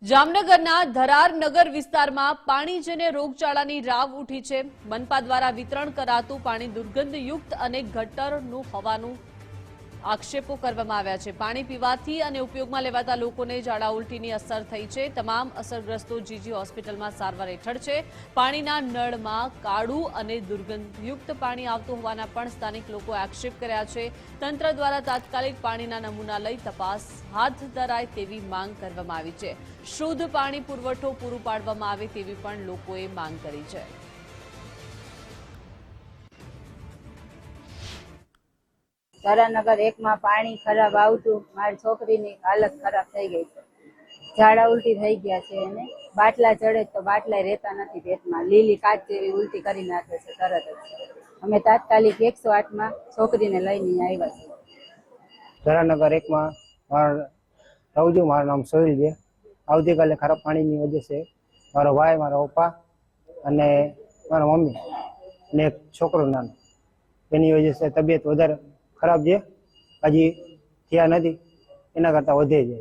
જામનગરના ધરાર નગર વિસ્તારમાં પાણીજન્ય રોગચાળાની રાવ ઉઠી છે। મનપા દ્વારા વિતરણ કરાતું પાણી દુર્ગંધયુક્ત અને ગટરનું હોવાનું આક્ષેપો કરવામાં આવ્યા છે। પાણી પીવાથી અને ઉપયોગમાં લેવાતા લોકોને ઝાડા ઉલટીની અસર થઈ છે। તમામ અસરગ્રસ્તો જીજી હોસ્પિટલમાં સારવાર હેઠળ છે। પાણીના નળમાં કાળું અને દુર્ગંધયુક્ત પાણી આવતું હોવાના પણ સ્થાનિક લોકોએ આક્ષેપ કર્યા છે। તંત્ર દ્વારા તાત્કાલિક પાણીના નમૂના લઈ તપાસ હાથ ધરાય તેવી માંગ કરવામાં આવી છે। શુદ્ધ પાણી પુરવઠો પૂરું પાડવામાં આવે તેવી પણ લોકોએ માંગ કરી છે। ધરાનગર 1 માં પાણી ખરાબ આવતું મારી છોકરીની હાલત ખરાબ થઈ ગઈ છે। ઝાડા ઉલટી થઈ ગયા છે અને બાટલા ચડે તો બાટલા રહેતા નથી પેટમાં, લીલી કાચ જેવી ઉલટી કરી નાખે છે તરત જ। અમે તાત્કાલિક 108 માં છોકરીને લઈને આવ્યા છીએ। ધરાનગર 1 માં મારું નામ સોહિલ છે। આવતીકાલે ખરાબ પાણીની વજહ છે મારો ભાઈ, મારા પપ્પા અને મારા મમ્મી અને એક છોકરો નાનો, એની વજહ છે તબિયત વધારે ખરાબ છે, હજી થયા નથી, એના કરતાં વધે છે।